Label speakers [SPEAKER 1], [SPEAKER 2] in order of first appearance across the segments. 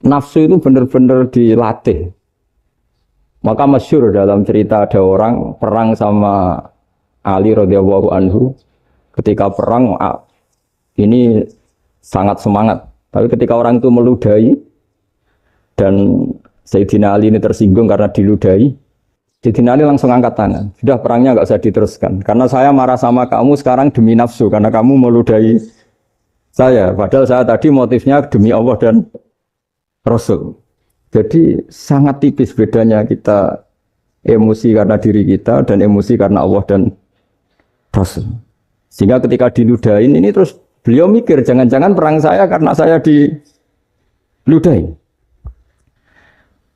[SPEAKER 1] nafsu itu benar-benar dilatih. Maka masyhur dalam cerita ada orang perang sama Ali radhiyallahu anhu. Ketika perang ini sangat semangat. Tapi ketika orang itu meludahi dan Sayyidina Ali ini tersinggung karena diludahi, Sayyidina Ali langsung angkat tangan. Sudah perangnya nggak usah diteruskan. Karena saya marah sama kamu sekarang demi nafsu. Karena kamu meludahi saya. Padahal saya tadi motifnya demi Allah dan Rasul. Jadi sangat tipis bedanya kita emosi karena diri kita dan emosi karena Allah dan Rasul. Sehingga ketika diludahin ini terus beliau mikir jangan-jangan perang saya karena saya diludahi.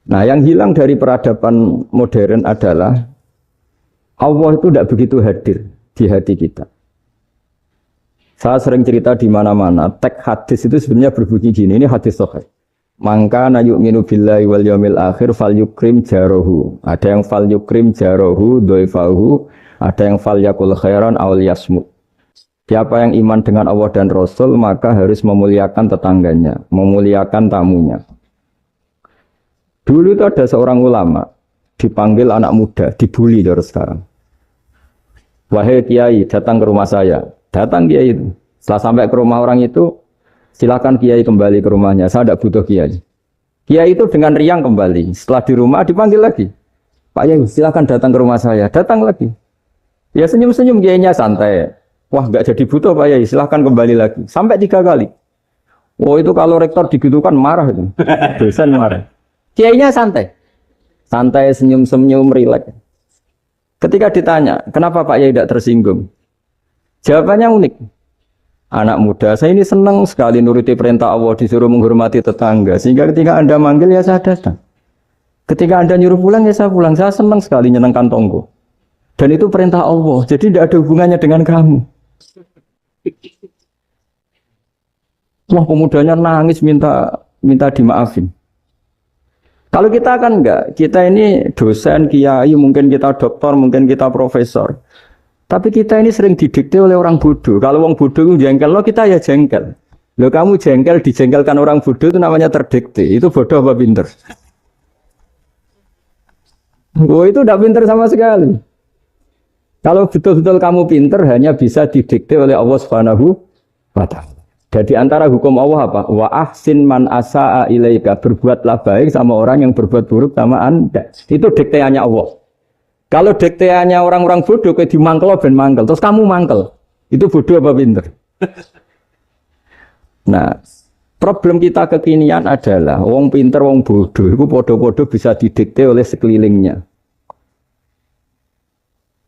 [SPEAKER 1] Nah yang hilang dari peradaban modern adalah Allah itu tidak begitu hadir di hati kita. Saya sering cerita di mana-mana teks hadis itu sebenarnya berbunyi gini, ini hadis sahih. Mangka na yu'minu billahi wal yaumil akhir fal yukrim jarohu. Ada yang fal yukrim jarohu doifahu, ada yang fal yakul khairan aw liyasmut. Siapa yang iman dengan Allah dan Rasul maka harus memuliakan tetangganya, memuliakan tamunya. Dulu itu ada seorang ulama dipanggil anak muda, dibully dari sekarang. Wahai kiai, datang ke rumah saya. Datang kiai itu. Setelah sampai ke rumah orang itu, silakan kiai kembali ke rumahnya. Saya tidak butuh kiai. Kiai itu dengan riang kembali. Setelah di rumah dipanggil lagi. Pak Yai, silakan datang ke rumah saya. Datang lagi. Ya senyum-senyum kiainya santai. Wah nggak jadi butuh Pak Yai. Silakan kembali lagi. Sampai 3 kali. Oh itu kalau rektor digitukan marah itu. Dosen marah. Kiainya santai. Santai senyum-senyum rileks. Ketika ditanya, kenapa Pak Yai tidak tersinggung? Jawabannya unik. Anak muda, saya ini senang sekali nuruti perintah Allah, disuruh menghormati tetangga. Sehingga ketika Anda manggil, ya saya datang. Ketika Anda nyuruh pulang, ya saya pulang. Saya senang sekali nyenangkan tonggo. Dan itu perintah Allah, jadi tidak ada hubungannya dengan kamu. Wah, pemudanya nangis minta dimaafin. Kalau kita kan enggak, kita ini dosen, kiai, mungkin kita doktor, mungkin kita profesor. Tapi kita ini sering didikte oleh orang bodoh. Kalau orang bodoh itu jengkel, lo kita ya jengkel. Lo kamu jengkel, dijengkelkan orang bodoh itu namanya terdikte. Itu bodoh apa pinter? Oh itu tidak pinter sama sekali. Kalau betul-betul kamu pinter, hanya bisa didikte oleh Allah Subhanahu wa Ta'ala. Jadi antara hukum Allah apa? Wa ahsin man asa'a ilaika. Berbuatlah baik sama orang yang berbuat buruk sama Anda. Itu dikteannya Allah. Kalau dikteannya orang-orang bodoh kayak dimangkel ben mangkel, terus kamu mangkel. Itu bodoh apa pinter? Nah, problem kita kekinian adalah wong pinter, wong bodoh itu bodoh-bodoh bisa didikte oleh sekelilingnya.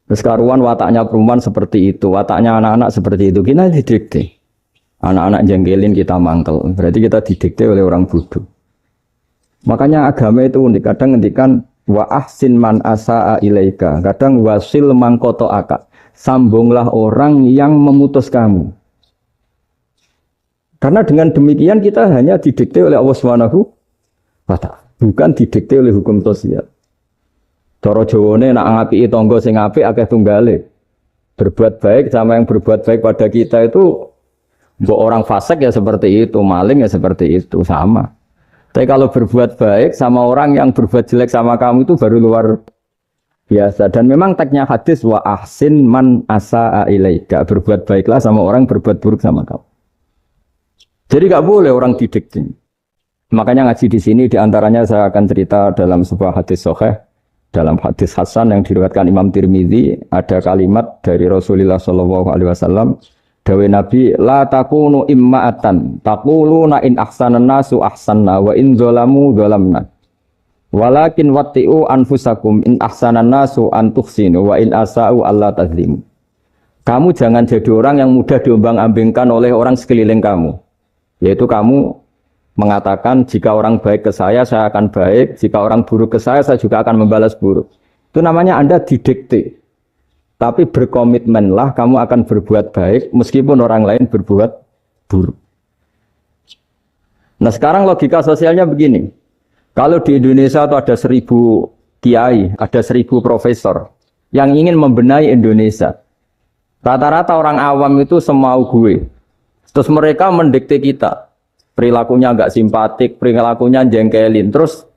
[SPEAKER 1] Terus karuan wataknya perempuan seperti itu, wataknya anak-anak seperti itu, kita didikte. Anak-anak jengkelin kita mangkel, berarti kita didikte oleh orang bodoh. Makanya agama itu unik, kadang ngendikan wa ahsin man asa'a ilaika, kadang wasil man qata'aka, sambunglah orang yang memutus kamu. Karena dengan demikian kita hanya didikte oleh Allah Subhanahu wa Ta'ala, bukan didikte oleh hukum sosial. Cara Jawane nak ngapiki tangga sing apik akeh tunggale. Berbuat baik sama yang berbuat baik pada kita itu mbok orang fasik ya seperti itu, maling ya seperti itu, sama. Tapi kalau berbuat baik sama orang yang berbuat jelek sama kamu itu baru luar biasa. Dan memang teksnya hadis wa ahsin man asa'a ilaika. Berbuat baiklah sama orang berbuat buruk sama kamu. Jadi enggak boleh orang didikte. Makanya ngaji di sini diantaranya saya akan cerita dalam sebuah hadis sahih, dalam hadis hasan yang diriwayatkan Imam Tirmidzi ada kalimat dari Rasulullah SAW. Dawe Nabi, la takunu imma'atan, taquluna in ahsanan nasu ahsanna, wa in zolamu zolamna. Walakin watti'u anfusakum in ahsanan nasu antuhsinu, wa in asa'u Allah tazlimu. Kamu jangan jadi orang yang mudah diombang-ambingkan oleh orang sekeliling kamu. Yaitu kamu mengatakan, jika orang baik ke saya akan baik, jika orang buruk ke saya juga akan membalas buruk. Itu namanya Anda didikte. Tapi berkomitmenlah kamu akan berbuat baik meskipun orang lain berbuat buruk. Nah sekarang logika sosialnya begini. Kalau di Indonesia itu ada 1000 kiai, ada 1000 profesor yang ingin membenahi Indonesia. Rata-rata orang awam itu semau gue. Terus mereka mendikte kita. perilakunya nggak simpatik, perilakunya jengkelin. Terus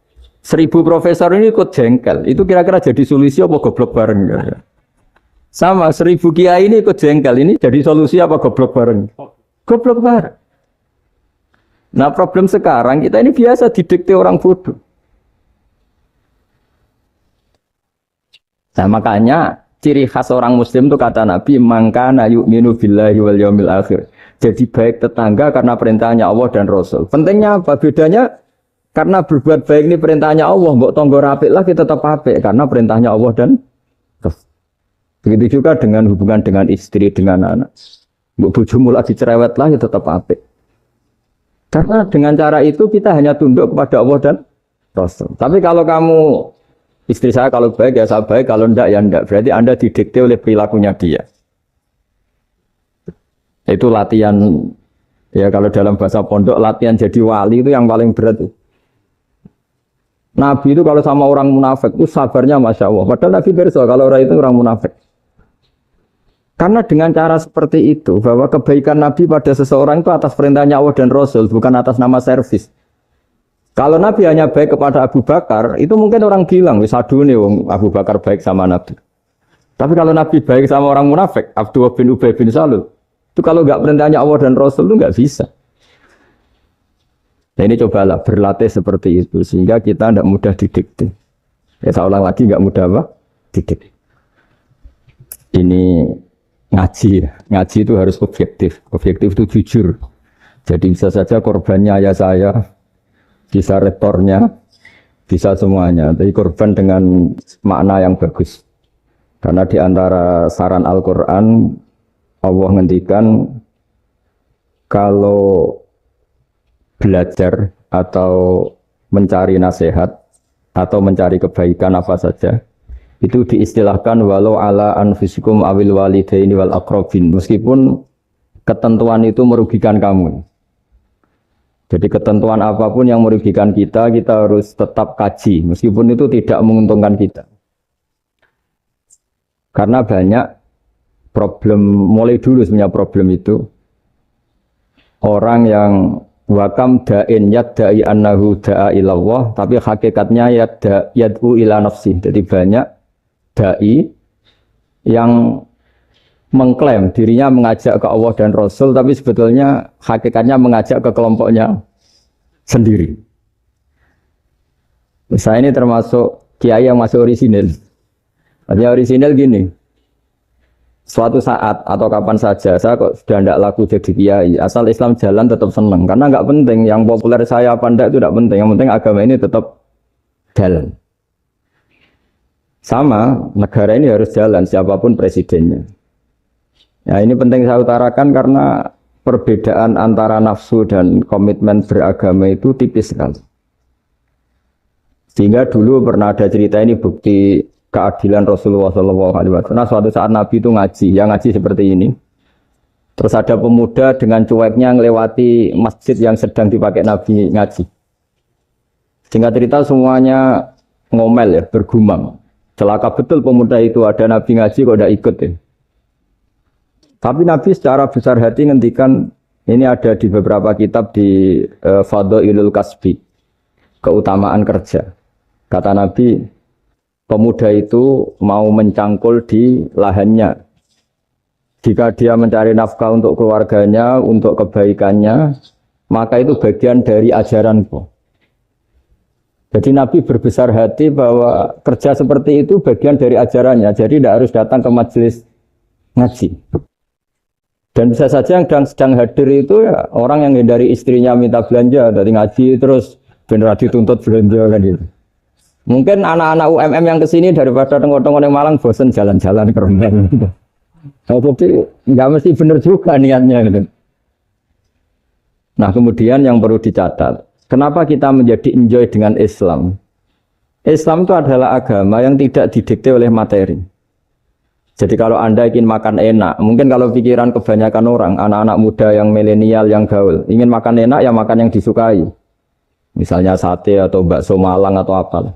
[SPEAKER 1] 1000 profesor ini ikut jengkel. Itu kira-kira jadi solusi apa goblok bareng? Sama 1000 kiai ini ikut jengkel. Ini jadi solusi apa goblok bareng? Goblok bareng. Nah problem sekarang kita ini biasa didikte orang bodoh. Nah makanya ciri khas orang muslim itu kata Nabi mangkana yu'minu billahi wal yaumil akhir. Jadi baik tetangga karena perintahnya Allah dan Rasul. Pentingnya apa? Bedanya karena berbuat baik ini perintahnya Allah, mbok tonggo apik lah kita tetap apik karena perintahnya Allah dan Rasul. Begitu juga dengan hubungan dengan istri, dengan anak. Mbok bojomu lagi cerewet lah ya tetap apik. Karena dengan cara itu kita hanya tunduk kepada Allah dan Rasul. Tapi kalau kamu istri saya kalau baik ya saya baik, kalau enggak ya enggak. Berarti Anda didikte oleh perilakunya dia. Itu latihan, ya kalau dalam bahasa pondok, latihan jadi wali itu yang paling berat. Nabi itu kalau sama orang munafik itu sabarnya Masya Allah. Padahal Nabi berso kalau orang itu orang munafik. Karena dengan cara seperti itu, bahwa kebaikan Nabi pada seseorang itu atas perintahnya Allah dan Rasul, bukan atas nama servis. Kalau Nabi hanya baik kepada Abu Bakar, itu mungkin orang bilang, wis adune wong Abu Bakar baik sama Nabi. Tapi kalau Nabi baik sama orang munafik, Abdullah bin Ubay bin Salul, itu kalau nggak perintahnya Allah dan Rasul itu nggak bisa. Nah ini cobalah berlatih seperti itu, sehingga kita tidak mudah didikte. Ya saya ulang lagi, nggak mudah apa? Didikte. Ini ngaji itu harus objektif. Objektif itu jujur. Jadi bisa saja korbannya ayah saya, bisa rektornya, bisa semuanya. Tapi korban dengan makna yang bagus. Karena di antara saran Al-Quran, Allah ngendikan kalau belajar atau mencari nasihat atau mencari kebaikan apa saja, itu diistilahkan walau ala anfusikum awil walidaini wal aqrabin, meskipun ketentuan itu merugikan kamu. Jadi ketentuan apapun yang merugikan kita, kita harus tetap kaji meskipun itu tidak menguntungkan kita. Karena banyak problem, mulai dulu sebenarnya problem itu orang yang wakam da'in yadda'i annahu da'a ilallah, tapi hakikatnya yad'u ila nafsi. Jadi banyak da'i yang mengklaim dirinya mengajak ke Allah dan Rasul, tapi sebetulnya hakikatnya mengajak ke kelompoknya sendiri. Saya ini termasuk kiai yang masih orisinil. Artinya orisinil gini, suatu saat atau kapan saja saya kok sudah tidak laku jadi kiai, asal Islam jalan tetap senang, karena nggak penting yang populer saya apa enggak itu tidak penting, yang penting agama ini tetap jalan. Sama, negara ini harus jalan siapapun presidennya. Ya ini penting saya utarakan karena perbedaan antara nafsu dan komitmen beragama itu tipis sekali. Sehingga dulu pernah ada cerita ini bukti keadilan Rasulullah SAW. Nah suatu saat Nabi itu ngaji, yang ngaji seperti ini. Terus ada pemuda dengan cueknya ngelewati masjid yang sedang dipakai Nabi ngaji. Singkat cerita semuanya ngomel ya, bergumam. Celaka betul pemuda itu, ada Nabi ngaji kok tidak ikut ya. Tapi Nabi secara besar hati ngendikan, ini ada di beberapa kitab di Fadhailul Kasbi, keutamaan kerja. Kata Nabi, pemuda itu mau mencangkul di lahannya. Jika dia mencari nafkah untuk keluarganya, untuk kebaikannya, maka itu bagian dari ajaranku. Jadi Nabi berbesar hati bahwa kerja seperti itu bagian dari ajarannya. Jadi tidak harus datang ke majelis ngaji. Dan bisa saja yang sedang hadir itu ya orang yang dari istrinya minta belanja, dari ngaji terus benar dituntut belanja kan gitu. Mungkin anak-anak UMM yang kesini daripada tengok-tengok yang Malang bosan jalan-jalan ke rumah. Jadi nggak mesti benar juga niatnya gitu. Nah kemudian yang perlu dicatat, kenapa kita menjadi enjoy dengan Islam? Islam itu adalah agama yang tidak didikte oleh materi. Jadi kalau Anda ingin makan enak, mungkin kalau pikiran kebanyakan orang, anak-anak muda yang milenial, yang gaul, ingin makan enak ya makan yang disukai. Misalnya sate atau bakso Malang atau apa.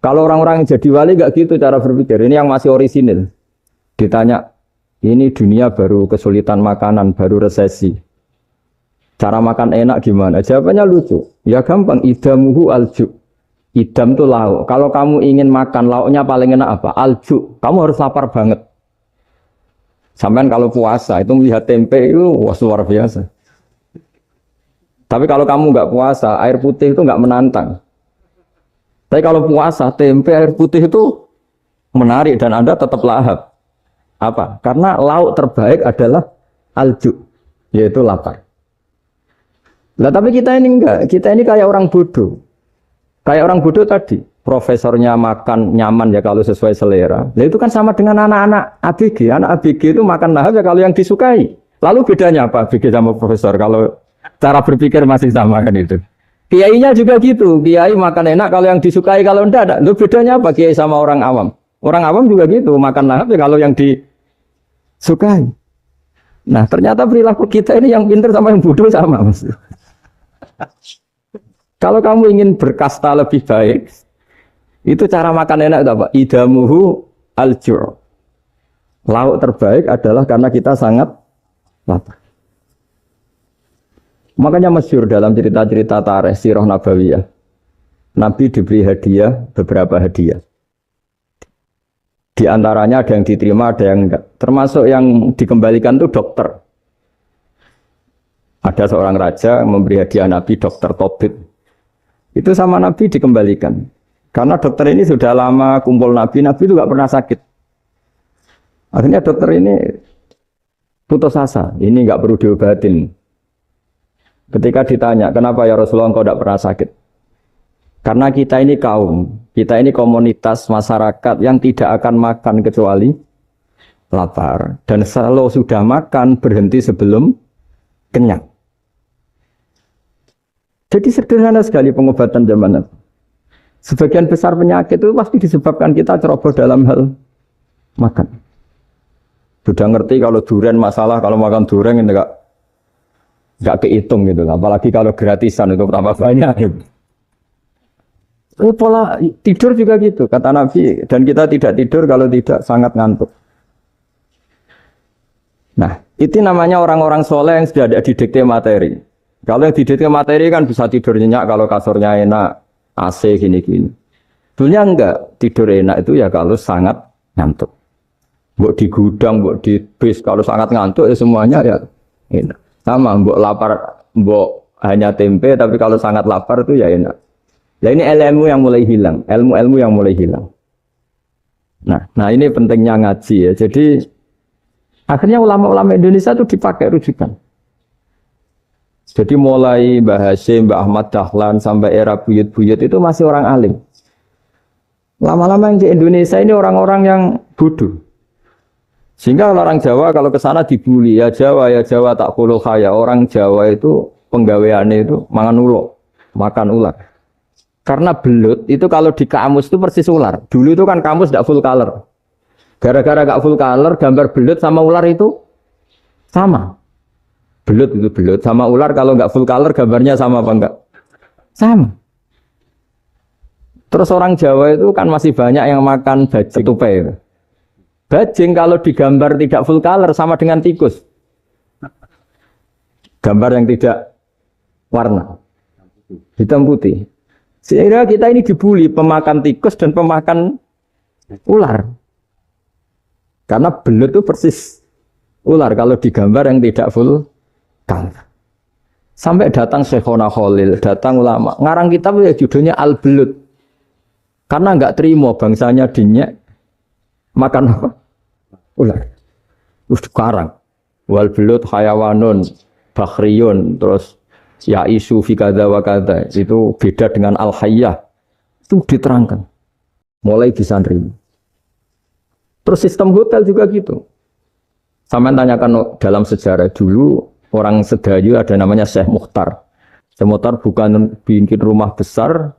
[SPEAKER 1] Kalau orang-orang yang jadi wali nggak gitu cara berpikir. Ini yang masih orisinil. Ditanya, ini dunia baru kesulitan makanan, baru resesi. Cara makan enak gimana? Jawabannya lucu. Ya gampang, idamuhu alju. Idam itu lauk. Kalau kamu ingin makan lauknya paling enak apa? Alju. Kamu harus lapar banget. Sampai kalau puasa itu melihat tempe itu wah, luar biasa. Tapi kalau kamu nggak puasa, air putih itu nggak menantang. Tapi kalau puasa, tempe air putih itu menarik dan Anda tetap lahap. Apa? Karena lauk terbaik adalah alju, yaitu lapar. Nah, tapi kita ini enggak, kita ini kayak orang bodoh. Kayak orang bodoh tadi, profesornya makan nyaman ya kalau sesuai selera. Nah, itu kan sama dengan anak-anak ABG. Anak ABG itu makan lahap ya kalau yang disukai. Lalu bedanya apa ABG sama profesor? Kalau cara berpikir masih sama kan itu. Kiainya juga gitu. Kiai makan enak kalau yang disukai, kalau enggak ada. Lalu bedanya apa kiai sama orang awam? Orang awam juga gitu, makan lahap ya kalau yang disukai. Nah, ternyata perilaku kita ini yang pintar sama yang bodoh sama, Mas. Kalau kamu ingin berkasta lebih baik, itu cara makan enak itu apa? Idamuhu aljur. Lauk terbaik adalah karena kita sangat lapar. Makanya masyhur dalam cerita-cerita tarikh sirah nabawiyah. Nabi diberi hadiah, beberapa hadiah. Di antaranya ada yang diterima, ada yang enggak. Termasuk yang dikembalikan itu dokter. Ada seorang raja memberi hadiah Nabi dokter Tobit. Itu sama Nabi dikembalikan. Karena dokter ini sudah lama kumpul Nabi itu nggak pernah sakit. Akhirnya dokter ini putus asa, ini nggak perlu diobatin. Ketika ditanya, kenapa ya Rasulullah engkau tidak pernah sakit? Karena kita ini kaum, kita ini komunitas masyarakat yang tidak akan makan kecuali lapar. Dan kalau sudah makan, berhenti sebelum kenyang. Jadi sederhana sekali pengobatan zaman Nabi. Sebagian besar penyakit itu pasti disebabkan kita ceroboh dalam hal makan. Sudah ngerti kalau durian masalah, kalau makan durian itu nggak kehitung gitu. Apalagi kalau gratisan itu tambah banyak. Gitu. Pola tidur juga gitu, kata Nabi. Dan kita tidak tidur kalau tidak sangat ngantuk. Nah, itu namanya orang-orang soleh yang sudah ada didikte materi. Kalau yang didikte materi kan bisa tidur nyenyak kalau kasurnya enak, AC gini-gini. Sebenarnya enggak, tidur enak itu ya kalau sangat ngantuk. Mbok di gudang, mbok di bis, kalau sangat ngantuk ya semuanya ya enak. Sama, mbok lapar, mbok hanya tempe, tapi kalau sangat lapar itu ya enak. Nah ini ilmu yang mulai hilang, ilmu-ilmu yang mulai hilang. Nah ini pentingnya ngaji ya. Jadi akhirnya ulama-ulama Indonesia itu dipakai rujukan. Jadi mulai Mbah Hasyim, Mbah Ahmad Dahlan sampai era buyut-buyut itu masih orang alim. Lama-lama yang di Indonesia ini orang-orang yang bodoh. Sehingga orang Jawa kalau ke sana dibully, ya Jawa tak kulul khaya. Orang Jawa itu penggaweannya itu mangan ulo, makan ular. Karena belut itu kalau di kamus itu persis ular. Dulu itu kan kamus tidak full color. Gara-gara gak full color, gambar belut sama ular itu sama. Belut itu belut sama ular kalau nggak full color gambarnya sama apa enggak? Sama. Terus orang Jawa itu kan masih banyak yang makan bajing tupai. Bajing kalau digambar tidak full color sama dengan tikus. Gambar yang tidak warna hitam putih. Sehingga kita ini dibully pemakan tikus dan pemakan ular. Karena belut itu persis ular kalau digambar yang tidak full color. Sampai datang Syekhona Khalil, datang ulama. Ngarang kitab ya judulnya Al-Belut. Karena enggak terima bangsanya dinyek makan apa? Ular. Terus dikarang. Wal belut hayawanun bakhriyun, terus ya isu fi kadza wa kadza. Itu beda dengan al-hayyah. Itu diterangkan. Mulai bisa nerima. Terus sistem hotel juga gitu. Sampai tanyakan dalam sejarah dulu orang Sedayu ada namanya Syekh Mukhtar. Syekh Mukhtar bukan bikin rumah besar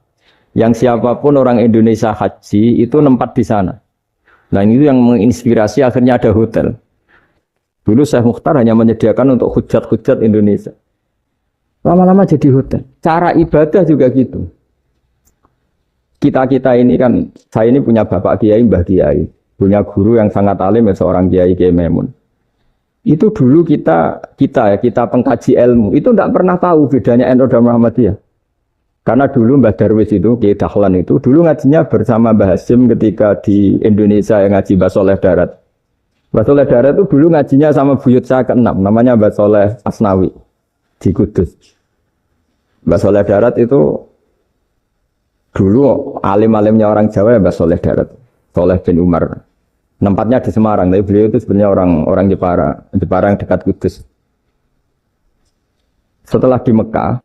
[SPEAKER 1] yang siapapun orang Indonesia haji itu nempat di sana. Nah ini yang menginspirasi akhirnya ada hotel. Dulu Syekh Mukhtar hanya menyediakan untuk hujat-hujat Indonesia. Lama-lama jadi hotel. Cara ibadah juga gitu. Kita ini kan, saya ini punya bapak kiai, mbah kiai. Punya guru yang sangat alim ya seorang kiai Kiai Memun. Itu dulu kita pengkaji ilmu itu tidak pernah tahu bedanya NU dan Muhammadiyah. Karena dulu Mbah Darwis itu, Kiai Dahlan itu, dulu ngajinya bersama Mbah Hasim ketika di Indonesia yang ngaji Mbah Soleh Darat. Mbah Soleh Darat itu dulu ngajinya sama buyut saya ke-6, namanya Mbah Soleh Asnawi di Kudus. Mbah Soleh Darat itu dulu alim-alimnya orang Jawa ya Mbah Soleh Darat, Soleh bin Umar. Tempatnya di Semarang, tapi beliau itu sebenarnya orang Jepara yang dekat Kudus. Setelah di Mekah,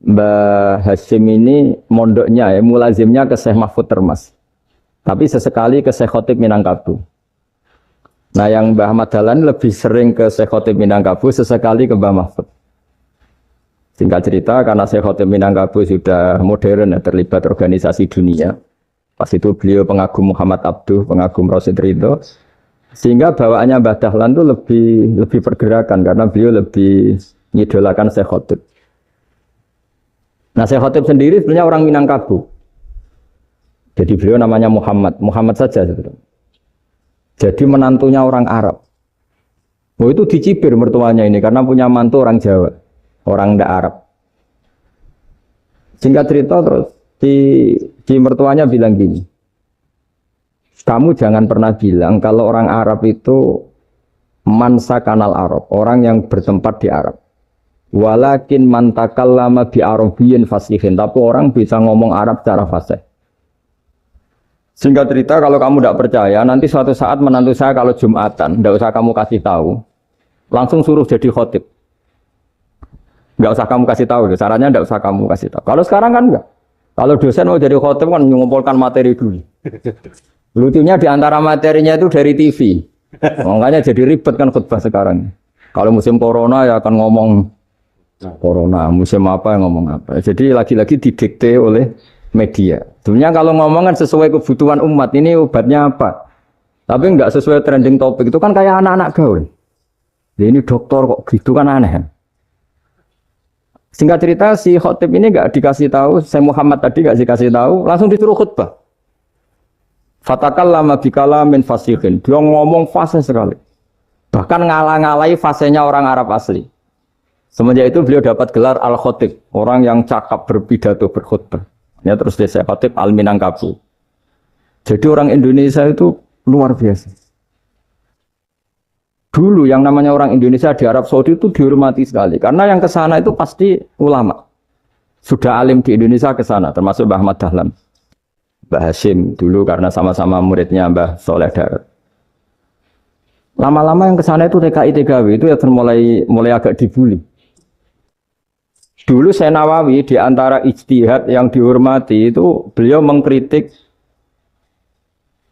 [SPEAKER 1] Mbah Hasim ini mondoknya ya, mulazimnya ke Syekh Mahfud Termas. Tapi sesekali ke Syekh Khotib Minangkabau. Nah yang Mbah Ahmad Dahlan lebih sering ke Syekh Khotib Minangkabau, sesekali ke Mbah Mahfud. Singkat cerita, karena Syekh Khotib Minangkabau sudah modern ya, terlibat organisasi dunia. Pas itu beliau pengagum Muhammad Abduh, pengagum Rasid Ridho. Sehingga bawaannya Mbah Dahlan itu lebih pergerakan karena beliau lebih mengidolakan Syekh Khotib. Nah Syekh Khotib sendiri sebenarnya orang Minangkabau. Jadi beliau namanya Muhammad saja sebetulnya. Jadi menantunya orang Arab. Oh itu dicibir mertuanya ini karena punya mantu orang Jawa, orang ndak Arab. Singkat cerita terus di mertuanya bilang gini, kamu jangan pernah bilang kalau orang Arab itu mansa kanal Arab, orang yang bertempat di Arab. Walakin mantakallama bi arabiyyin fasihin, tapi orang bisa ngomong Arab secara fasih. Singkat cerita kalau kamu tidak percaya, nanti suatu saat menantu saya kalau Jumatan, tidak usah kamu kasih tahu, langsung suruh jadi khotib. Tidak usah kamu kasih tahu, sarannya tidak usah kamu kasih tahu. Kalau sekarang kan enggak. Kalau dosen mau jadi khotib kan mengumpulkan materi dulu. Lucunya di antara materinya itu dari TV. Makanya jadi ribet kan khutbah sekarang. Kalau musim corona ya akan ngomong corona, musim apa yang ngomong apa. Jadi lagi-lagi didikte oleh media. Sebenarnya kalau ngomong kan sesuai kebutuhan umat, ini obatnya apa. Tapi enggak sesuai trending topik, itu kan kayak anak-anak gaul. Jadi ini dokter kok gitu kan aneh. Singkat cerita si khotib ini enggak dikasih tahu, saya Muhammad tadi enggak dikasih tahu, langsung disuruh khutbah. Fatakallama bikalamin fasihin. Dia ngomong fasih sekali. Bahkan ngalah-ngalahi fasihnya orang Arab asli. Semenjak itu beliau dapat gelar Al-Khotib, orang yang cakap berpidato berkhutbah. Ya terus dia khotib Al-Minangkabau. Jadi orang Indonesia itu luar biasa. Dulu yang namanya orang Indonesia di Arab Saudi itu dihormati sekali. Karena yang ke sana itu pasti ulama. Sudah alim di Indonesia ke sana, termasuk Mbah Ahmad Dahlan. Mbah Hasim dulu karena sama-sama muridnya Mbah Soleh Darat. Lama-lama yang ke sana itu TKI TKW itu ya mulai agak dibully. Dulu Syekh Nawawi di antara ijtihad yang dihormati itu beliau mengkritik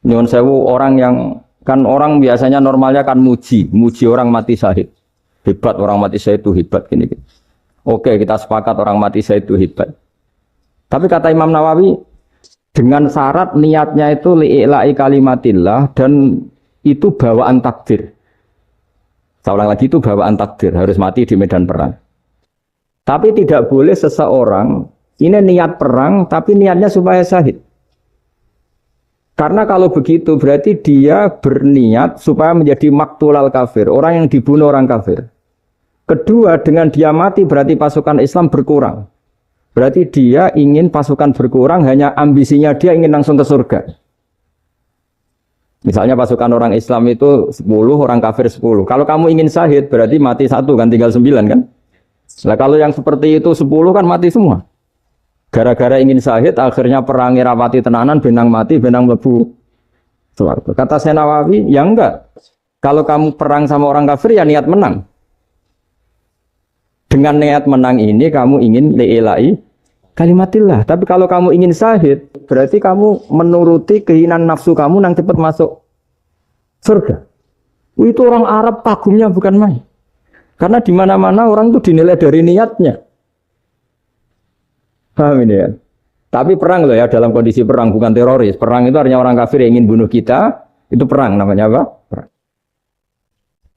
[SPEAKER 1] nyuwun sewu orang yang kan orang biasanya normalnya kan muji orang mati syahid. Hebat orang mati syahid itu hebat gini. Oke, kita sepakat orang mati syahid itu hebat. Tapi kata Imam Nawawi dengan syarat niatnya itu li'ila'i kalimatillah dan itu bawaan takdir. Saya ulang lagi itu bawaan takdir, harus mati di medan perang. Tapi tidak boleh seseorang ini niat perang tapi niatnya supaya syahid. Karena kalau begitu berarti dia berniat supaya menjadi maktulal kafir, orang yang dibunuh orang kafir. Kedua, dengan dia mati berarti pasukan Islam berkurang. Berarti dia ingin pasukan berkurang, hanya ambisinya dia ingin langsung ke surga. Misalnya pasukan orang Islam itu 10, orang kafir 10. Kalau kamu ingin syahid berarti mati 1 kan, tinggal 9 kan. Nah kalau yang seperti itu 10 kan mati semua. Gara-gara ingin syahid, akhirnya perangi rapati tenanan, benang mati, benang lebu. Kata Syekh Nawawi, ya enggak. Kalau kamu perang sama orang kafir, ya niat menang. Dengan niat menang ini, kamu ingin li'ila'i kalimatillah. Tapi kalau kamu ingin syahid, berarti kamu menuruti keinginan nafsu kamu yang cepat masuk surga. Itu orang Arab kagumnya bukan main. Karena di mana-mana orang itu dinilai dari niatnya. Paham ini ya? Tapi perang loh ya, dalam kondisi perang, bukan teroris. Perang itu artinya orang kafir yang ingin bunuh kita, itu perang namanya apa? Perang.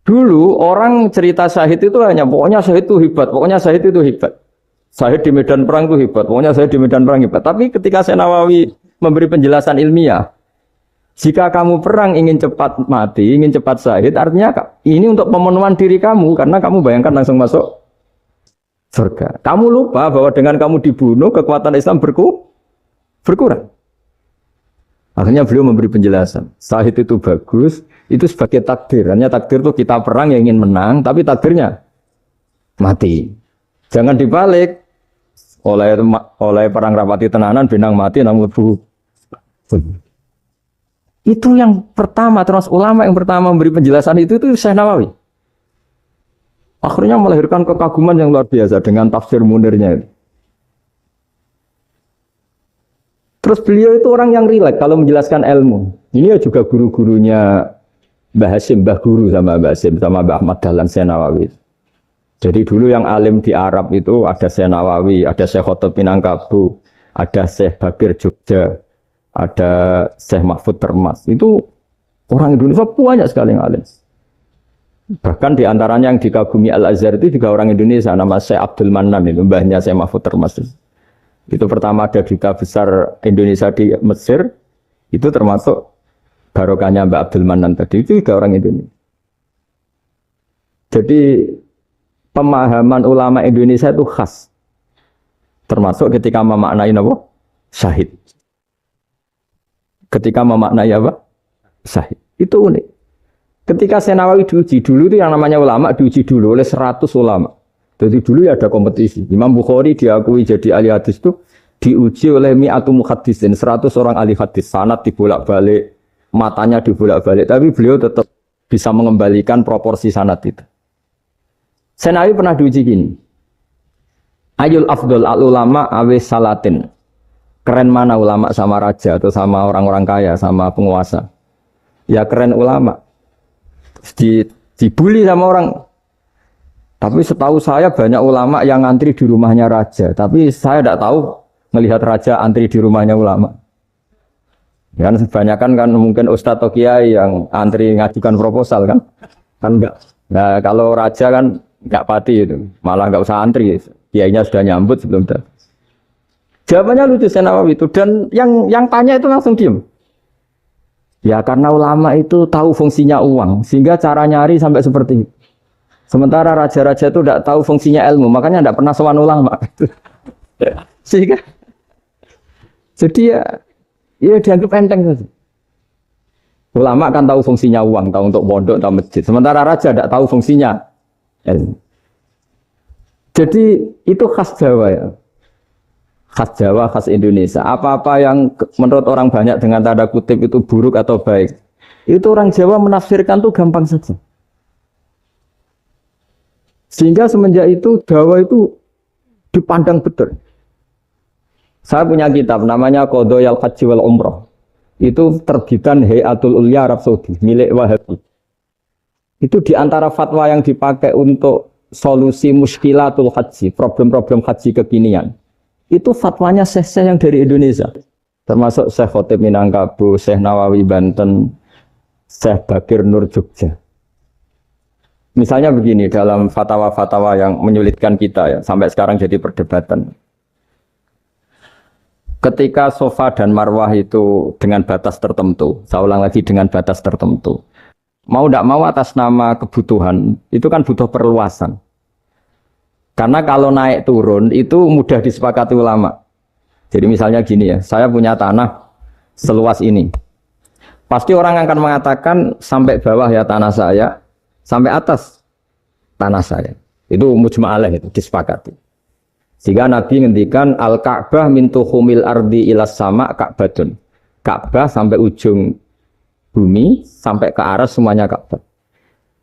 [SPEAKER 1] Dulu orang cerita syahid itu hanya pokoknya syahid itu hebat, pokoknya syahid itu hebat. Syahid di medan perang itu hebat, pokoknya syahid di medan perang hebat. Tapi ketika Syekh Nawawi memberi penjelasan ilmiah, Jika kamu perang ingin cepat mati, ingin cepat syahid, artinya ini untuk pemenuhan diri kamu karena kamu bayangkan langsung masuk surga. Kamu lupa bahwa dengan kamu dibunuh kekuatan Islam berkurang. Akhirnya beliau memberi penjelasan. Syahid itu bagus, itu sebagai takdir. Hanya takdir itu kita perang yang ingin menang, tapi takdirnya mati. Jangan dibalik. Oleh perang rapati tenanan, benang mati, namun lebu. Itu yang pertama, terus ulama yang pertama memberi penjelasan itu Syekh Nawawi. Akhirnya melahirkan kekaguman yang luar biasa dengan tafsir Munirnya itu. Terus beliau itu orang yang rileks kalau menjelaskan ilmu. Ini ya juga guru-gurunya Mbah Hasyim, Mbah Guru sama Mbah Hasyim, sama Mbah Ahmad Dahlan Syekh Nawawi. Jadi dulu yang alim di Arab itu ada Syekh Nawawi, ada Syekh Khotib Minangkabau, ada Syekh Bakir Jogja, ada Syekh Mahfud Termas. Itu orang Indonesia banyak sekali yang alim. Bahkan di antaranya yang dikagumi Al-Azhar itu juga orang Indonesia, nama Syekh Abdul Manan, itu mbahnya Syekh Mahfud Termas. Itu pertama ada duta besar Indonesia di Mesir, itu termasuk barokahnya Mbak Abdul Manan tadi, itu juga orang Indonesia. Jadi pemahaman ulama Indonesia itu khas, termasuk ketika memaknai apa? Syahid. Ketika memaknai apa? Syahid. Itu unik. Ketika Syekh Nawawi diuji dulu itu yang namanya ulama diuji dulu oleh 100 ulama. Jadi dulu ya ada kompetisi. Imam Bukhari diakui jadi ahli hadis itu diuji oleh mi'atu muhaddisin, 100 orang ahli hadis. Sanad dibolak-balik, matanya dibolak-balik, tapi beliau tetap bisa mengembalikan proporsi sanad itu. Syekh Nawawi pernah diuji gini. Ayul afdol al ulama awe salatin. Keren mana ulama sama raja atau sama orang-orang kaya, sama penguasa? Ya keren ulama. Dibully sama orang. Tapi setahu saya banyak ulama yang antri di rumahnya raja. Tapi saya tidak tahu melihat raja antri di rumahnya ulama. Ya, kan kebanyakan kan mungkin ustadz atau kiai yang antri ngajukan proposal kan. Kan enggak. Nah kalau raja kan enggak pati itu. Malah enggak usah antri. Kiainya sudah nyambut sebelum datang. Jawabannya lucu Syekh Nawawi itu. Dan yang tanya itu langsung diem. Ya karena ulama itu tahu fungsinya uang, sehingga cara nyari sampai seperti itu. Sementara raja-raja itu tidak tahu fungsinya ilmu, makanya tidak pernah sowan ulama. Sehingga, jadi ya dianggap enteng saja. Ulama kan tahu fungsinya uang, tahu untuk pondok, tahu masjid. Sementara raja tidak tahu fungsinya ilmu. Jadi itu khas Jawa ya. Khas Jawa, khas Indonesia. Apa-apa yang menurut orang banyak dengan tanda kutip itu buruk atau baik, itu orang Jawa menafsirkan tuh gampang saja. Sehingga semenjak itu Jawa itu dipandang betul. Saya punya kitab namanya Qadhayal Haji wal Umrah. Itu terbitan Hayatul Ulya Arab Saudi, milik Wahabi. Itu diantara fatwa yang dipakai untuk solusi muskilatul haji, problem-problem haji kekinian. Itu fatwanya syekh-syekh yang dari Indonesia, termasuk Syekh Khotib Minangkabau, Syekh Nawawi Banten, Syekh Bakir Nur Jogja. Misalnya begini, dalam fatwa-fatwa yang menyulitkan kita ya, sampai sekarang jadi perdebatan. Ketika Safa dan Marwah itu dengan batas tertentu, saya ulang lagi dengan batas tertentu, mau tidak mau atas nama kebutuhan, itu kan butuh perluasan. Karena kalau naik turun itu mudah disepakati ulama. Jadi misalnya gini ya, saya punya tanah seluas ini. Pasti orang akan mengatakan sampai bawah ya tanah saya, sampai atas tanah saya. Itu mujma' alaih, itu disepakati. Sehingga Nabi ngendikan al-Ka'bah min tuhumil ardi ilas sama Ka'batun. Ka'bah sampai ujung bumi, sampai ke aras semuanya Ka'bah.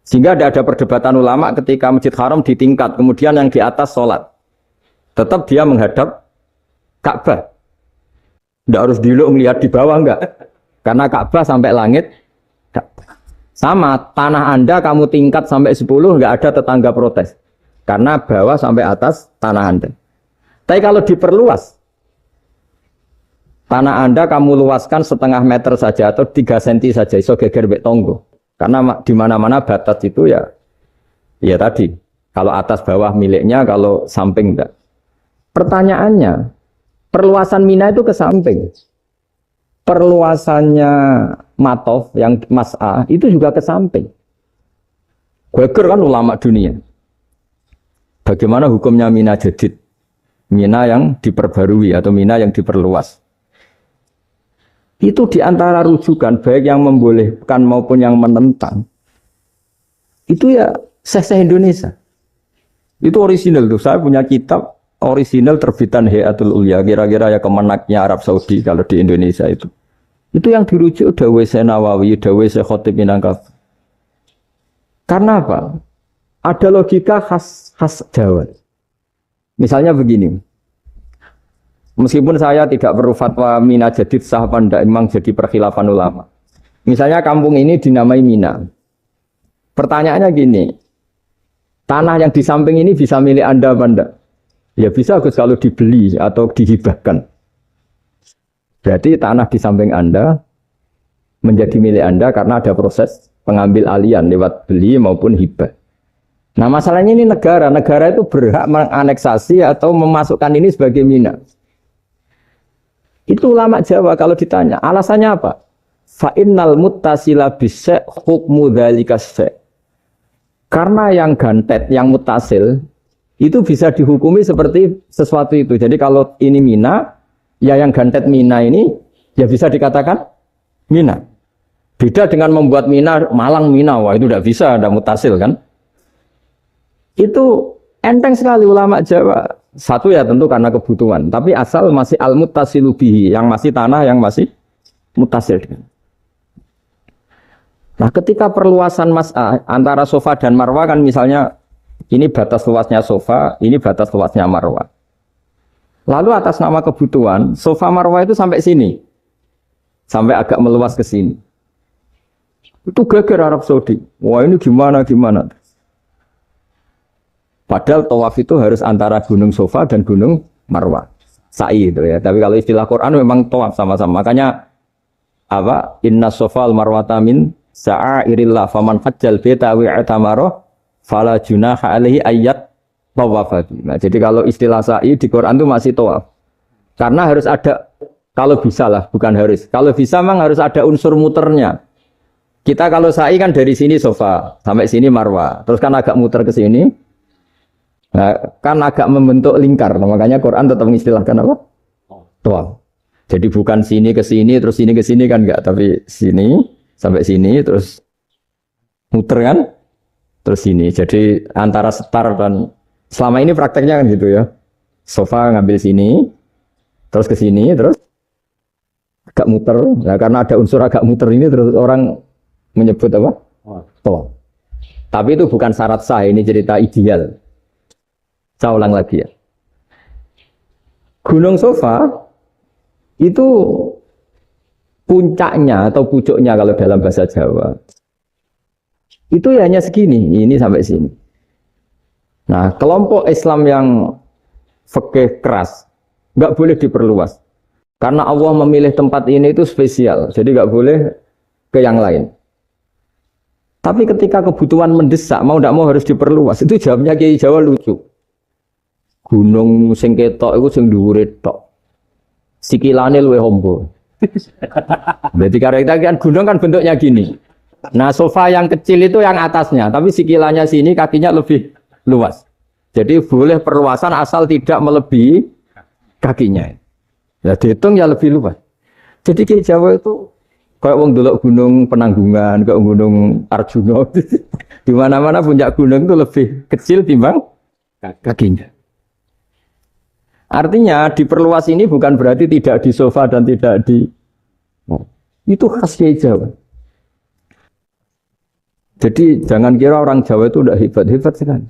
[SPEAKER 1] Sehingga ada perdebatan ulama ketika Masjid Haram di tingkat, kemudian yang di atas sholat. Tetap dia menghadap Ka'bah. Tidak harus dulu melihat di bawah, enggak. Karena Ka'bah sampai langit. Sama, tanah Anda kamu tingkat sampai 10, enggak ada tetangga protes. Karena bawah sampai atas tanah Anda. Tapi kalau diperluas, tanah Anda kamu luaskan setengah meter saja atau 3 cm saja, iso geger mbek tonggo. Karena di mana-mana batas itu ya tadi. Kalau atas bawah miliknya, kalau samping enggak. Pertanyaannya, perluasan Mina itu ke samping. Perluasannya matof, yang mas'ah itu juga ke samping. Geger kan ulama dunia. Bagaimana hukumnya mina jadid? Mina yang diperbarui atau mina yang diperluas. Itu diantara rujukan baik yang membolehkan maupun yang menentang. Itu ya Syekh Indonesia. Itu original tuh. Saya punya kitab original terbitan Hayatul Ulya, kira-kira ya kemenaknya Arab Saudi kalau di Indonesia itu. Itu yang dirujuk Dawei Syekh Nawawi, Dawei Syekh Khatib Minangkabau. Karena apa? Ada logika khas Jawa. Misalnya begini. Meskipun saya tidak perlu fatwa Mina jadid sah apa enggak, memang jadi perkhilafan ulama. Misalnya kampung ini dinamai Mina. Pertanyaannya gini, tanah yang di samping ini bisa milik Anda apa enggak? Ya bisa Gus kalau dibeli atau dihibahkan. Berarti tanah di samping Anda menjadi milik Anda karena ada proses pengambil alian lewat beli maupun hibah. Nah masalahnya ini negara itu berhak menganeksasi atau memasukkan ini sebagai Mina. Itu ulama Jawa kalau ditanya, alasannya apa? Fa'innal muttasila bisya' hukmu dzalika syai'. Karena yang gantet, yang mutasil itu bisa dihukumi seperti sesuatu itu. Jadi kalau ini Mina, ya yang gantet Mina ini ya bisa dikatakan Mina. Beda dengan membuat Mina, Malang Mina, wah itu tidak bisa, ada mutasil kan. Itu enteng sekali ulama Jawa. Satu ya tentu karena kebutuhan, tapi asal masih al-muttasilu bihi, yang masih tanah yang masih mutasil. Nah ketika perluasan mas'ah antara sofa dan marwah kan misalnya ini batas luasnya sofa, ini batas luasnya marwah. Lalu atas nama kebutuhan, sofa marwah itu sampai sini. Sampai agak meluas ke sini. Itu geger Arab Saudi. Wah ini gimana. Padahal tawaf itu harus antara gunung sofa dan gunung marwah. Sa'i itu ya. Tapi kalau istilah Quran memang tawaf sama-sama. Makanya apa? Inna sofa al-marwata min sa'airillah faman hajjal baita wa i'tamara fala junaha alaihi ayyat tawafati. Nah, jadi kalau istilah sa'i di Quran itu masih tawaf. Karena harus ada, kalau bisa lah, bukan harus. Kalau bisa memang harus ada unsur muternya. Kita kalau sa'i kan dari sini sofa sampai sini marwah. Terus kan agak muter ke sini. Nah, kan agak membentuk lingkar. Nah, makanya Quran tetap mengistilahkan apa? Tawaf. Jadi bukan sini ke sini terus sini ke sini kan enggak, tapi sini sampai sini terus muter kan terus sini. Jadi antara setar dan selama ini prakteknya kan gitu ya. Sofa ngambil sini terus ke sini terus agak muter. Nah, karena ada unsur agak muter ini terus orang menyebut apa? Tawaf. Tapi itu bukan syarat sah, ini cerita ideal. Saya ulang lagi ya. Gunung Sofa itu puncaknya atau pucuknya kalau dalam bahasa Jawa itu ya hanya segini, ini sampai sini. Nah, kelompok Islam yang fikih keras nggak boleh diperluas karena Allah memilih tempat ini itu spesial, jadi nggak boleh ke yang lain. Tapi ketika kebutuhan mendesak, mau tidak mau harus diperluas. Itu jawabnya Kiai Jawa lucu. Gunung sing ketok iku sing dhuwure tok. Sikilane luwih ombo. Berarti karena kan gunung kan bentuknya gini. Nah, sofa yang kecil itu yang atasnya, tapi sikilannya sini kakinya lebih luas. Jadi boleh perluasan asal tidak melebihi kakinya. Ya dihitung ya lebih luas. Jadi Kiai Jawa itu kayak wong delok gunung Penanggungan, kayak gunung Arjuna. Di mana-mana puncak gunung itu lebih kecil timbang kakinya. Artinya diperluas ini bukan berarti tidak di sofa dan tidak di itu khas Kiai Jawa. Jadi jangan kira orang Jawa itu udah hebat-hebat sekali.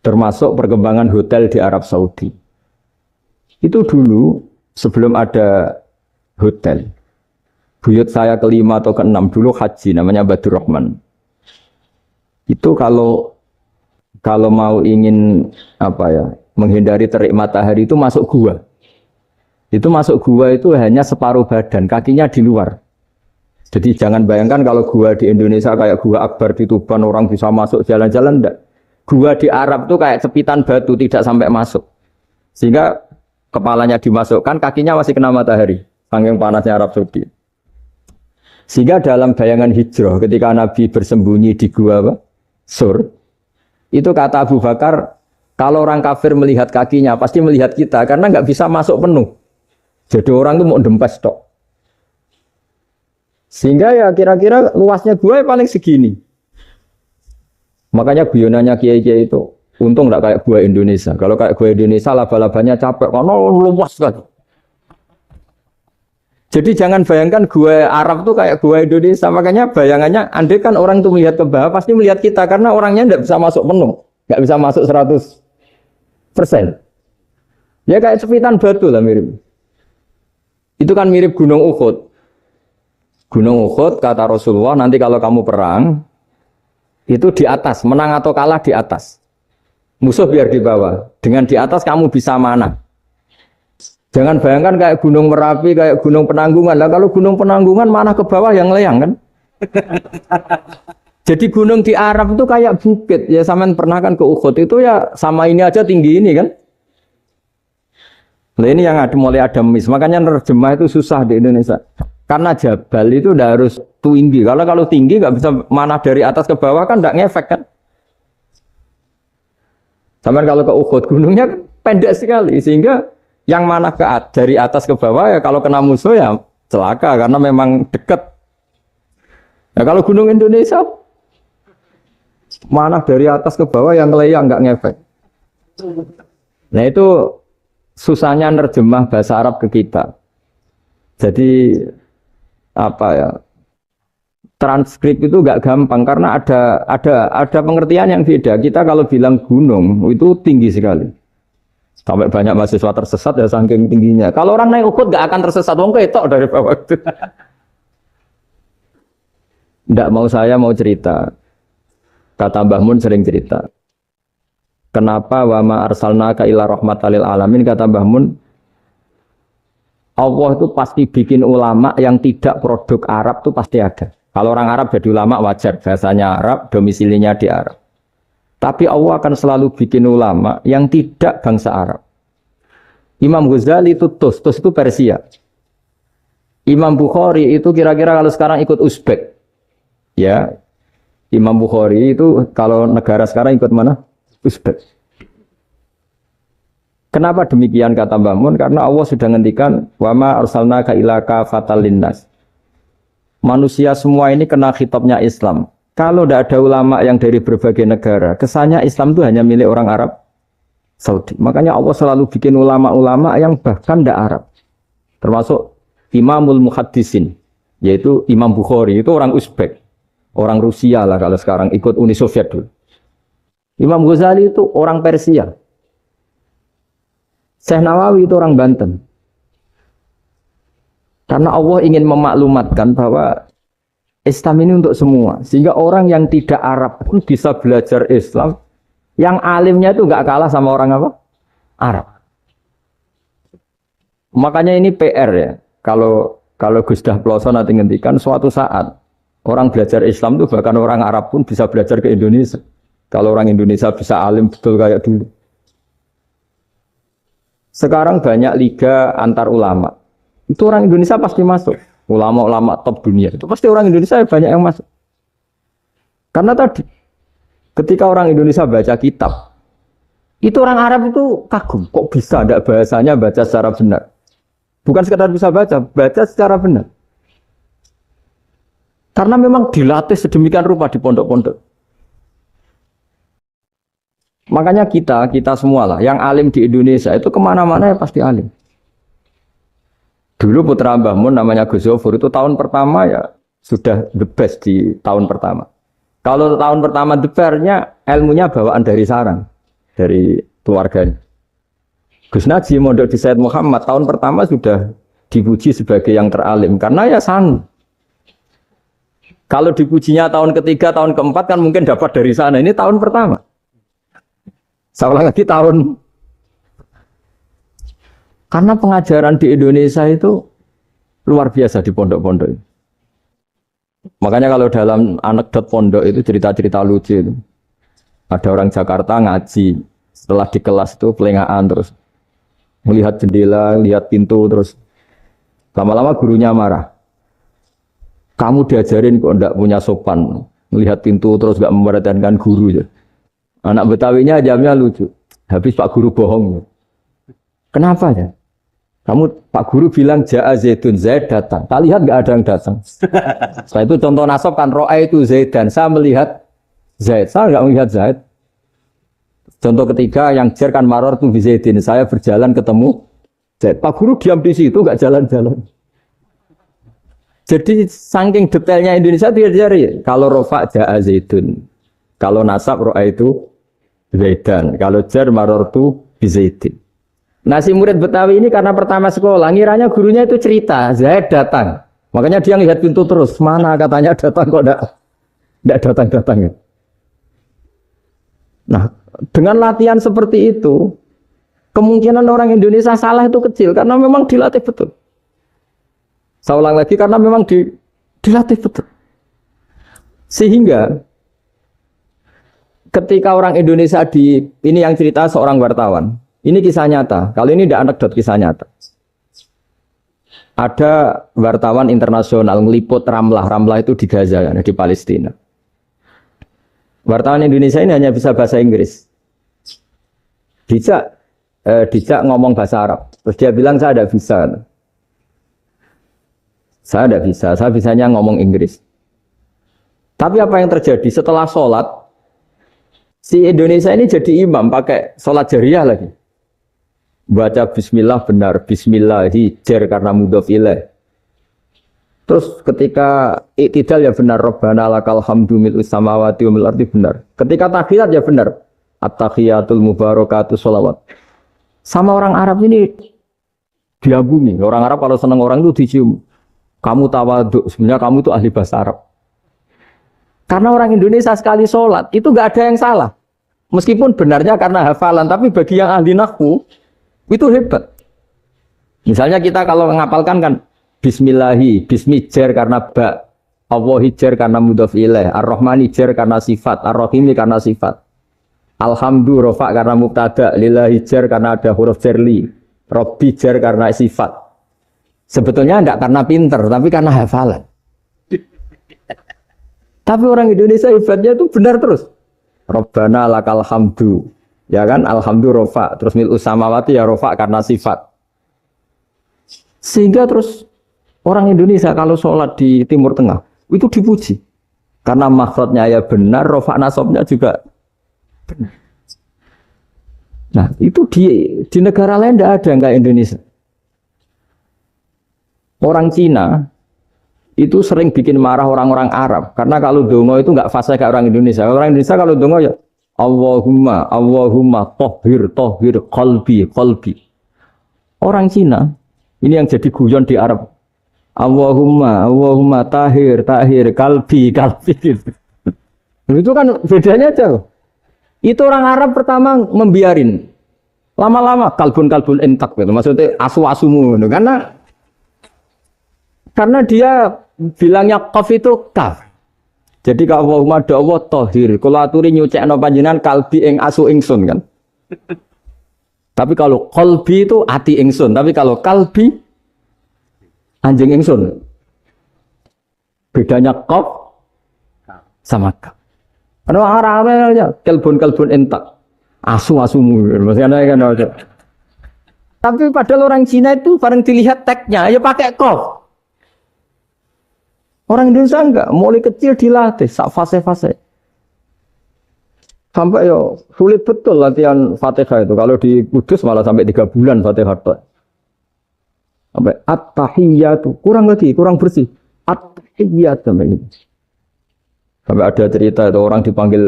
[SPEAKER 1] Termasuk perkembangan hotel di Arab Saudi. Itu dulu sebelum ada hotel. Buyut saya kelima atau keenam dulu haji namanya Badur Rahman. Itu kalau mau ingin apa ya? Menghindari terik matahari itu masuk gua. Itu masuk gua itu hanya separuh badan, kakinya di luar. Jadi jangan bayangkan kalau gua di Indonesia kayak gua Akbar di Tuban orang bisa masuk jalan-jalan, enggak. Gua di Arab itu kayak cepitan batu tidak sampai masuk. Sehingga kepalanya dimasukkan, kakinya masih kena matahari. Saking panasnya Arab Saudi. Sehingga dalam bayangan hijrah ketika Nabi bersembunyi di gua apa? Sur, itu kata Abu Bakar, kalau orang kafir melihat kakinya pasti melihat kita karena nggak bisa masuk penuh. Jadi orang itu mau dempes tok. Sehingga ya kira-kira luasnya gua ya paling segini. Makanya guyonannya kiai-kiai itu untung nggak kayak gua Indonesia. Kalau kayak gua Indonesia laba-labanya capek karena luas kan. Jadi jangan bayangkan gua Arab tuh kayak gua Indonesia. Makanya bayangannya, andai kan orang tuh melihat ke bawah, pasti melihat kita. Karena orangnya tidak bisa masuk penuh. Nggak bisa masuk 100%. Ya kayak cepitan batu lah mirip. Itu kan mirip Gunung Uhud. Gunung Uhud, kata Rasulullah, nanti kalau kamu perang, itu di atas. Menang atau kalah di atas. Musuh biar di bawah. Dengan di atas kamu bisa mana? Jangan bayangkan kayak Gunung Merapi, kayak Gunung Penanggungan. Lah kalau Gunung Penanggungan mana ke bawah yang leyang kan? Jadi gunung di Arab itu kayak bukit. Ya sampean pernah kan ke Uhud itu ya sama ini aja tinggi ini kan? Nah ini yang ada mulai ada mis. Makanya nerjemah itu susah di Indonesia. Karena jabal itu udah harus tinggi. Kalau tinggi nggak bisa mana dari atas ke bawah kan nggak ngefek kan? Sampean kalau ke Uhud gunungnya pendek sekali sehingga yang mana dari atas ke bawah ya kalau kena musuh ya celaka karena memang dekat. Ya kalau gunung Indonesia mana dari atas ke bawah yang ngeleyang nggak ngefek. Nah itu susahnya nerjemah bahasa Arab ke kita. Jadi apa ya? Transkrip itu nggak gampang karena ada pengertian yang beda. Kita kalau bilang gunung itu tinggi sekali. Sampai banyak mahasiswa tersesat ya saking tingginya. Kalau orang naik Uhud nggak akan tersesat, wong ketok dari bawah itu. Nggak mau saya mau cerita. Kata Mbah Mun sering cerita. Kenapa wa ma arsalnaka illa rahmatan lil alamin, kata Mbah Mun. Allah itu pasti bikin ulama yang tidak produk Arab itu pasti ada. Kalau orang Arab jadi ulama wajar, bahasanya Arab, domisilinya di Arab. Tapi Allah akan selalu bikin ulama yang tidak bangsa Arab. Imam Ghazali itu Tus itu Persia. Imam Bukhari itu kira-kira kalau sekarang ikut Uzbek. Ya, Imam Bukhari itu kalau negara sekarang ikut mana? Uzbek. Kenapa demikian kata Mbah Mun? Karena Allah sudah ngendikan wa ma arsalnaka illa kafatan linnas. Manusia semua ini kena khitabnya Islam. Kalau tidak ada ulama yang dari berbagai negara, kesannya Islam itu hanya milik orang Arab Saudi. Makanya Allah selalu bikin ulama-ulama yang bahkan tidak Arab. Termasuk Imamul Muhaddisin, yaitu Imam Bukhari, itu orang Uzbek. Orang Rusia lah kalau sekarang ikut Uni Soviet dulu. Imam Ghazali itu orang Persia. Syekh Nawawi itu orang Banten. Karena Allah ingin memaklumatkan bahwa Islam ini untuk semua. Sehingga orang yang tidak Arab pun bisa belajar Islam. Yang alimnya itu nggak kalah sama orang apa? Arab. Makanya ini PR ya. Kalau Gus Dah Ploso nanti ngendikan suatu saat orang belajar Islam itu bahkan orang Arab pun bisa belajar ke Indonesia. Kalau orang Indonesia bisa alim betul kayak dulu. Sekarang banyak liga antar ulama. Itu orang Indonesia pasti masuk. Ulama-ulama top dunia itu pasti orang Indonesia banyak yang masuk. Karena tadi ketika orang Indonesia baca kitab, itu orang Arab itu kagum, kok bisa ada bahasanya baca secara benar. Bukan sekedar bisa baca secara benar. Karena memang dilatih sedemikian rupa di pondok-pondok. Makanya kita semua lah, yang alim di Indonesia itu kemana-mana ya pasti alim. Dulu putra Mbah Mun namanya Gus Zofur itu tahun pertama ya sudah the best di tahun pertama. Kalau tahun pertama the best-nya ilmunya bawaan dari sarang, dari keluarganya. Gus Najib mondok di Said Muhammad tahun pertama sudah dipuji sebagai yang teralim karena ya sanggup. Kalau dipujinya tahun ketiga, tahun keempat kan mungkin dapat dari sana. Ini tahun pertama. Saya ulang lagi tahun. Karena pengajaran di Indonesia itu luar biasa di pondok-pondok. Makanya kalau dalam anekdot pondok itu cerita-cerita lucu itu. Ada orang Jakarta ngaji, setelah di kelas itu pelengahan terus. Melihat jendela, lihat pintu terus. Lama-lama gurunya marah. Kamu diajarin kok ndak punya sopan, melihat pintu terus gak memperhatikan guru ya. Anak Betawinya jamnya lucu. Habis Pak Guru bohong. Kenapa ya? Kamu Pak Guru bilang Ja'a Zaidun, Zaid datang. Tak lihat gak ada yang datang. Setelah itu contoh nasab kan ro'a itu Zaidan. Saya melihat Zaid, saya gak melihat Zaid. Contoh ketiga yang jar kan maror tu Zaidin. Saya berjalan ketemu Zaid. Pak Guru diam di situ gak jalan-jalan. Jadi saking detailnya Indonesia dia cari. Kalau rofa Ja'a Zaidun. Kalau nasab ro'a itu Zaidan. Kalau jar maror tu Zaidin. Nah si murid Betawi ini karena pertama sekolah, ngiranya gurunya itu cerita, Zaid datang. Makanya dia ngelihat pintu terus, mana katanya datang kok enggak datang-datang. Nah dengan latihan seperti itu, kemungkinan orang Indonesia salah itu kecil, karena memang dilatih betul. Saya ulang lagi, karena memang dilatih betul. Sehingga ketika orang Indonesia ini yang cerita seorang wartawan, ini kisah nyata. Kalau ini tidak anekdot, kisah nyata. Ada wartawan internasional ngeliput Ramlah. Ramlah itu di Gaza, di Palestina. Wartawan Indonesia ini hanya bisa bahasa Inggris. Dijak ngomong bahasa Arab. Terus dia bilang saya tidak bisa. Saya tidak bisa. Saya bisanya ngomong Inggris. Tapi apa yang terjadi setelah sholat? Si Indonesia ini jadi imam pakai sholat jariah lagi. Baca bismillah benar, bismillahi jar karena mudhof ilaih. Terus ketika iktidal ya benar, Rabbana lakal hamdu mil'us samawati wa mil'ul ardi benar. Ketika tahiyat ya benar, at-tahiyatul mubarakatuh sholawat. Sama orang Arab ini diagumi. Orang Arab kalau senang orang itu dicium. Kamu tawaduk, sebenarnya kamu itu ahli bahasa Arab. Karena orang Indonesia sekali sholat itu gak ada yang salah. Meskipun benarnya karena hafalan, tapi bagi yang ahli nahwu itu hebat. Misalnya kita kalau menghafalkan kan bismillahi, bismi jar karena ba, Allahi jar karena mudhof ilaih, ar-rahmani jar karena sifat, ar-rahimi karena sifat. Alhamdu rofa karena mubtada, lillahi jar karena ada huruf jarli, robbi jar karena sifat. Sebetulnya enggak karena pinter, tapi karena hafalan. Tapi orang Indonesia hebatnya itu benar terus. Rabbana lakal hamdu. Ya kan, alhamdu rofa, terus mil'us samawati ya rofa karena sifat. Sehingga terus orang Indonesia kalau sholat di Timur Tengah itu dipuji. Karena makhrajnya ya benar, rofa nasabnya juga benar. Nah itu di negara lain tidak ada nggak Indonesia. Orang Cina itu sering bikin marah orang-orang Arab. Karena kalau dongo itu nggak fasih kayak orang Indonesia. Orang Indonesia kalau dongo ya Allahumma tohir qalbi. Orang Cina ini yang jadi guyon di Arab. Allahumma tahir qalbi. Itu kan bedanya jauh. Itu orang Arab pertama membiarin. Lama-lama kalbun entak gitu. Maksudnya asu-asumu gitu. Karena dia bilangnya qaf itu kaf. Jadi kalau Allahumma da'wa tohir, kalau aturi nyucekno panjenengan kalbi ing asu ingsun kan. Tapi kalau qalbi itu ati ingsun, tapi kalau kalbi anjing ingsun. Bedanya qaf sama kaf. Ana arane kalbun entak. Asu-asumu maksudnya kan. Tapi padahal orang Cina itu bareng dilihat teksnya ya pakai qaf. Orang Indonesia enggak, mulai kecil dilatih, sak fase-fase. Sampai yo sulit betul latihan Fatihah itu. Kalau di Kudus malah sampai 3 bulan Fatihah itu. Sampai at-tahiyyatu, kurang bersih. At-tahiyyatu sampai ini. Sampai ada cerita itu orang dipanggil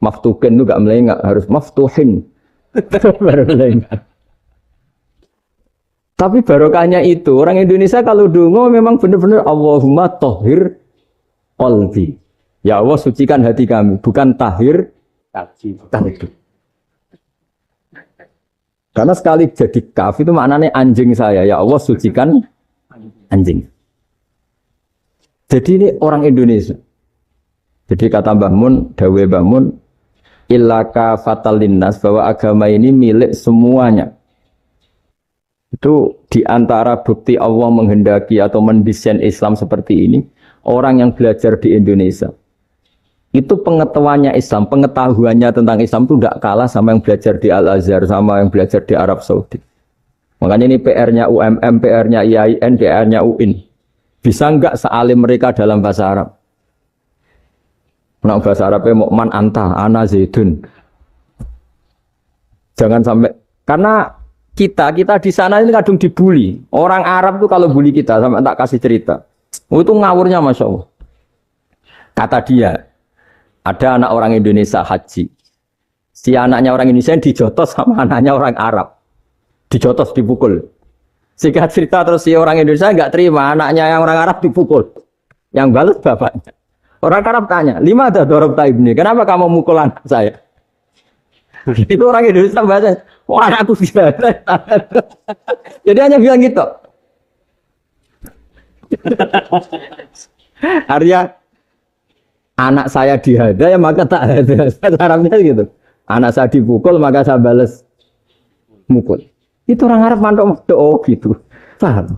[SPEAKER 1] maftuhin itu enggak melengak, harus maftuhin. Baru melengak. Tapi barokahnya itu, orang Indonesia kalau dongo memang benar-benar Allahumma tohir qalbi. Ya Allah sucikan hati kami, bukan tahir qalbi. Karena sekali jadi kaf itu maknanya anjing saya. Ya Allah sucikan anjing. Jadi ini orang Indonesia. Jadi kata Mbah Mun, dawe Mbah Mun, illaka fatal linnas, bahwa agama ini milik semuanya. Itu diantara bukti Allah menghendaki atau mendesain Islam seperti ini. orang yang belajar di Indonesia itu pengetahuannya Islam, pengetahuannya tentang Islam itu tidak kalah sama yang belajar di Al-Azhar, sama yang belajar di Arab Saudi. Makanya ini PR-nya UMM, PR-nya IAIN, PR-nya UIN. Bisa enggak sealim mereka dalam bahasa Arab? Nah, bahasa Arabnya Mu'man anta, ana zaidun. Jangan sampai, karena kita di sana ini kadang dibully. Orang Arab tuh kalau bully kita, sampai tak kasih cerita. Oh, itu ngawurnya Masya Allah. Kata dia, ada anak orang Indonesia haji. Si anaknya orang Indonesia dijotos sama anaknya orang Arab. Dijotos, dipukul. Singkat cerita terus si orang Indonesia enggak terima, anaknya yang orang Arab dipukul. Yang balas bapaknya. Orang Arab tanya, lima ada dorobta ibni, kenapa kamu mukul anak saya? Itu orang Indonesia bahasa, wah anakku tidak. Jadi hanya bilang gitu. Artinya anak saya dihada ya maka tak ada. Arabnya gitu. Anak saya dipukul maka saya balas mukul. Itu orang Arab mantok oh gitu. Paham?